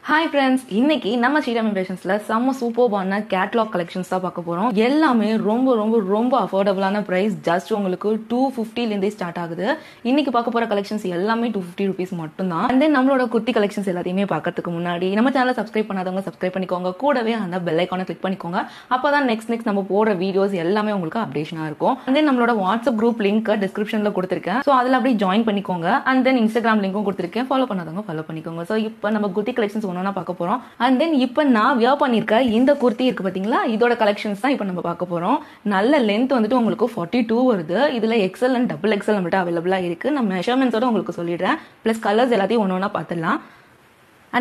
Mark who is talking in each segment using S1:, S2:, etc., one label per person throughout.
S1: Hi friends, இன்னைக்கு நம்ம ஸ்ரீராம் இம்ப்ரெஷன்ஸ்ல செம்ம சூப்பர்பான கேட்லாக் கலெக்ஷன்ஸ் தான் பார்க்க போறோம். எல்லாமே ரொம்ப அஃபோர்டபுளான பிரைஸ். ஜஸ்ட் உங்களுக்கு 250 ல இருந்தே ஸ்டார்ட் ஆகுது. இன்னைக்கு பார்க்க போற கலெக்ஷன்ஸ் எல்லாமே 250 ரூபீஸ் மட்டும் தான். அண்ட் தென் நம்மளோட குர்த்தி கலெக்ஷன்ஸ் எல்லாத்தையுமே பார்க்கிறதுக்கு முன்னாடி நம்ம சேனலை சப்ஸ்கிரைப் பண்ணாதவங்க சப்ஸ்கிரைப் பண்ணிக்கோங்க. கூடவே அந்த பெல் ஐகானை கிளிக் பண்ணிக்கோங்க. அப்பதான் நெக்ஸ்ட் நம்ம போடுற வீடியோஸ் எல்லாமே உங்களுக்கு அப்டேஷனா இருக்கும். அண்ட் தென் நம்மளோட வாட்ஸ்அப் குரூப் லிங்க் டிஸ்கிரிப்ஷன்ல கொடுத்திருக்கேன். ஸோ அதில் அப்படியே ஜாயின் பண்ணிக்கோங்க. அண்ட் தென் இன்ஸ்டாகிராம் லிங்க்கும் கொடுத்திருக்கேன். ஃபாலோ பண்ணாதவங்க ஃபாலோ பண்ணிக்கோங்க. ஸோ இப்போ நம்ம குர்த்தி கலெக்ஷன்ஸ் ஒன்னா பார்க்க போறோம். அண்ட் தென் இப்போ நான் வியர் பண்ணிருக்க இந்த குர்த்தி இருக்கு பாத்தீங்களா, இதோட கலெக்ஷன்ஸ் தான் இப்போ நம்ம பார்க்க போறோம். நல்ல லென்த் வந்துட்டு உங்களுக்கு 42 வருது. இதுல எக்ஸ்எல் அண்ட் டபுள் எக்ஸ்எல் நம்மகிட்ட அவைலபிளா இருக்கு. நான் மெஷர்மெண்ட்ஸோட உங்களுக்கு சொல்லிடுறேன். பிளஸ் கலர்ஸ் எல்லாத்தையும் ஒன்னொன்னா பார்த்துடலாம்.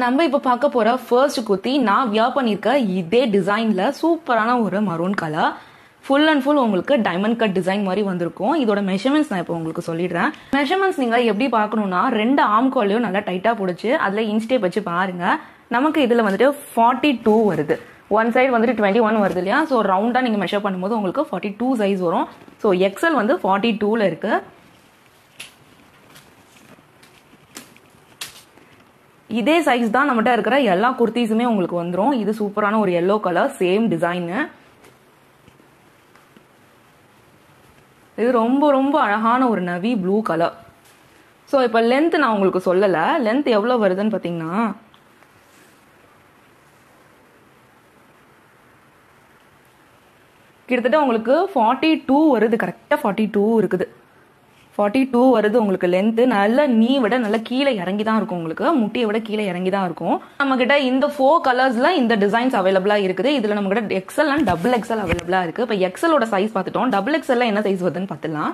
S1: நம்ம இப்போ பார்க்க போற ஃபர்ஸ்ட் குர்த்தி நான் வியர் பண்ணிருக்க இதே டிசைன்ல சூப்பரான ஒரு maroon colour. Full and full உங்களுக்கு டைமண்ட் கட் டிசைன் மாதிரி வந்திருக்கும். இதோட மெஷர்மெண்ட்ஸ் நான் இப்போ உங்களுக்கு சொல்லிடுறேன். மெஷர்மெண்ட்ஸ் நீங்க எப்படி பார்க்கணும்னா, ரெண்டு ஆர்ம் கோலையும் நல்லா டைட்டா பிடிச்சி அதுல இன்ச் டேப் வச்சு பாருங்க. நமக்கு இதுல வந்துட்டு 42 வருது. ஒன் சைடு வந்துட்டு 21 வருது இல்லையா. ஸோ ரவுண்டா நீங்க மெஷர் பண்ணும்போது உங்களுக்கு 42 சைஸ் வரும். ஸோ எக்ஸ்எல் வந்து 42ல இருக்கு. இதே சைஸ் தான் நம்மகிட்ட இருக்கிற எல்லா குர்த்திஸுமே உங்களுக்கு வந்துடும். இது சூப்பரான ஒரு எல்லோ கலர், சேம் டிசைனு. இது ரொம்ப அழகான ஒரு நவி ப்ளூ கலர். ஸோ இப்போ லென்த் நான் உங்களுக்கு சொல்லலை. லென்த் எவ்வளோ வருதுன்னு பார்த்தீங்கன்னா, கிட்டத்தட்ட உங்களுக்கு 42 வருது. கரெக்டாக 42 இருக்குது. 42 வருது உங்களுக்கு லென்த். நல்ல நீ விட நல்ல கீழே இறங்கி தான் இருக்கும். உங்களுக்கு முட்டியை விட கீழே இறங்கி தான் இருக்கும். நம்ம கிட்ட இந்த 4 கலர்ஸ்ல இந்த டிசைன்ஸ் அவைலபிளா இருக்குது. இதுல நம்ம கிட்ட எக்ஸ்எல் அண்ட் டபுள் எக்ஸ்எல் அவைலபிளா இருக்கு. இப்போ எக்ஸ்எலோட சைஸ் பார்த்துட்டோம். டபுள் எக்ஸ்எல்ல என்ன சைஸ் வருதுன்னு பார்த்துலாம்.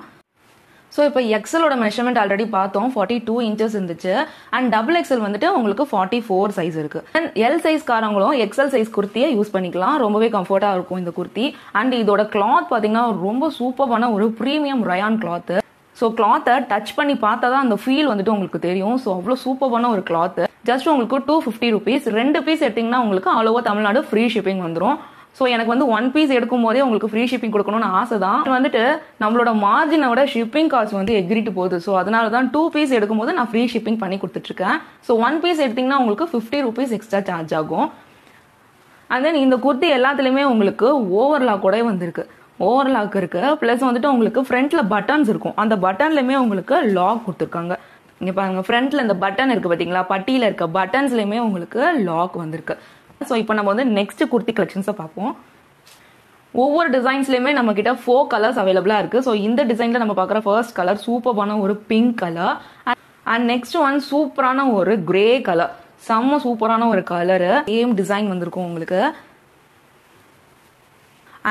S1: ஸோ இப்போ எக்ஸ்எலோட மெஷர்மெண்ட் ஆல்ரெடி பார்த்தோம். 42 இன்ச்சஸ் இருந்துச்சு. அண்ட் டபுள் எக்ஸ்எல் வந்துட்டு உங்களுக்கு 44 சைஸ் இருக்கு. அண்ட் எல் சைஸ் காரங்களும் எக்ஸ்எல் சைஸ் குர்த்தியை யூஸ் பண்ணிக்கலாம். ரொம்பவே கம்ஃபர்டா இருக்கும் இந்த குர்த்தி. அண்ட் இதோட கிளாத் பார்த்தீங்கன்னா ரொம்ப சூப்பரான ஒரு ப்ரீமியம் ரயான் கிளாத். ஸோ கிளாத்தை டச் பண்ணி பார்த்தா தான் அந்த ஃபீல் வந்துட்டு உங்களுக்கு தெரியும். ஸோ அவ்வளோ சூப்பரான ஒரு கிளாத். ஜஸ்ட் உங்களுக்கு 250 ரூபீஸ். 2 பீஸ் எடுத்தீங்கன்னா உங்களுக்கு all over Tamil Nadu free shipping வந்துடும். ஸோ எனக்கு வந்து 1 பீஸ் எடுக்கும் போதே உங்களுக்கு ஃப்ரீ ஷிப்பிங் கொடுக்கணும்னு ஆசை தான். வந்துட்டு நம்மளோட மார்ஜினை விட ஷிப்பிங் காஸ்ட் வந்து எகிரிட்டு போகுது. ஸோ அதனால தான் 2 பீஸ் எடுக்கும்போது நான் ஃப்ரீ ஷிப்பிங் பண்ணி கொடுத்துட்ருக்கேன். ஸோ 1 பீஸ் எடுத்தீங்கன்னா உங்களுக்கு 50 ரூபீஸ் எக்ஸ்ட்ரா சார்ஜ் ஆகும். அண்ட் தென் இந்த குர்த்தி எல்லாத்துலேயுமே உங்களுக்கு ஓவர்லாக் கூட வந்திருக்கு. ஓவர்லாக் இருக்கு. பிளஸ் வந்துட்டு உங்களுக்கு ஃப்ரண்ட்ல பட்டன்ஸ் இருக்கும். அந்த பட்டன்லயுமே உங்களுக்கு லாக் கொடுத்துருக்காங்க. இங்க பாருங்க, ஃப்ரண்ட்ல இந்த பட்டன் இருக்கு பாத்தீங்களா, பட்டியில இருக்க பட்டன்ஸ்லயுமே உங்களுக்கு லாக் வந்திருக்கு. ஸோ இப்போ நம்ம வந்து நெக்ஸ்ட் குர்த்தி கலெக்ஷன்ஸை பார்ப்போம். ஒவ்வொரு டிசைன்ஸ்லயுமே நம்ம கிட்ட 4 கலர்ஸ் அவைலபிளா இருக்கு. ஸோ இந்த டிசைன்ல நம்ம பார்க்குற ஃபர்ஸ்ட் கலர் சூப்பரான ஒரு pink colour. And next one சூப்பரான ஒரு கிரே கலர். செம்ம சூப்பரான ஒரு கலரு. சேம் டிசைன் வந்திருக்கும் உங்களுக்கு.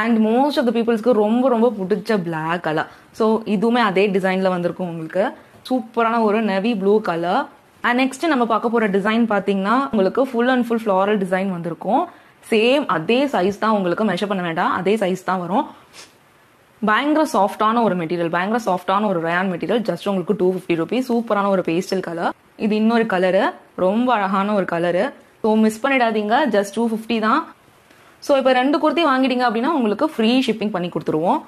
S1: அண்ட் மோஸ்ட் ஆஃப் த பீப்புள்ஸ்க்கு ரொம்ப பிடிச்ச பிளாக் கலர். ஸோ இதுவுமே அதே டிசைன்ல வந்திருக்கும் உங்களுக்கு. சூப்பரான ஒரு navy blue colour. And next நம்ம பார்க்க போற டிசைன் பார்த்தீங்கன்னா உங்களுக்கு full and full floral design வந்திருக்கும். சேம் அதே சைஸ் தான். உங்களுக்கு மெஷர் பண்ண வேண்டாம், அதே சைஸ் தான் வரும். பயங்கர சாஃப்டான ஒரு மெட்டீரியல், பயங்கர சாஃப்டான ஒரு ரயான் மெட்டீரியல். ஜஸ்ட் உங்களுக்கு 250 ரூபீஸ். சூப்பரான ஒரு பேஸ்டல் கலர். இது இன்னொரு கலரு, ரொம்ப அழகான ஒரு கலரு. ஸோ மிஸ் பண்ணிடாதீங்க. ஜஸ்ட் 250 தான். ஸோ இப்போ 2 குர்த்தி வாங்கிட்டீங்க அப்படின்னா உங்களுக்கு ஃப்ரீ ஷிப்பிங் பண்ணி கொடுத்துருவோம்.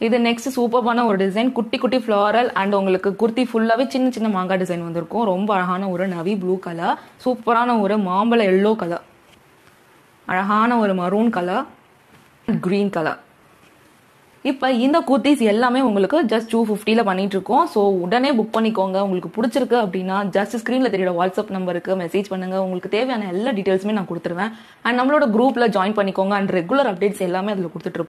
S1: இது நெக்ஸ்ட் சூப்பரான ஒரு டிசைன். குட்டி ஃப்ளாரல் அண்ட் உங்களுக்கு குர்த்தி ஃபுல்லாவே சின்ன மாங்காய் டிசைன் வந்திருக்கும். ரொம்ப அழகான ஒரு நவி ப்ளூ கலர். சூப்பரான ஒரு மாம்பழ எல்லோ கலர். அழகான ஒரு மரூன் கலர், கிரீன் கலர். இப்போ இந்த குர்த்திஸ் எல்லாமே உங்களுக்கு ஜஸ்ட் 250ல பண்ணிட்டு இருக்கோம். ஸோ உடனே புக் பண்ணிக்கோங்க. உங்களுக்கு பிடிச்சிருக்கு அப்படின்னா ஜஸ்ட் ஸ்க்ரீன்ல தெரியுற வாட்ஸ்அப் நம்பருக்கு மெசேஜ் பண்ணுங்க. உங்களுக்கு தேவையான எல்லா டீடைல்ஸுமே நான் கொடுத்துருவேன். அண்ட் நம்மளோட குரூப்ல ஜாயின் பண்ணிக்கோங்க. அண்ட் ரெகுலர் அப்டேட்ஸ் எல்லாமே அதில் கொடுத்துட்டு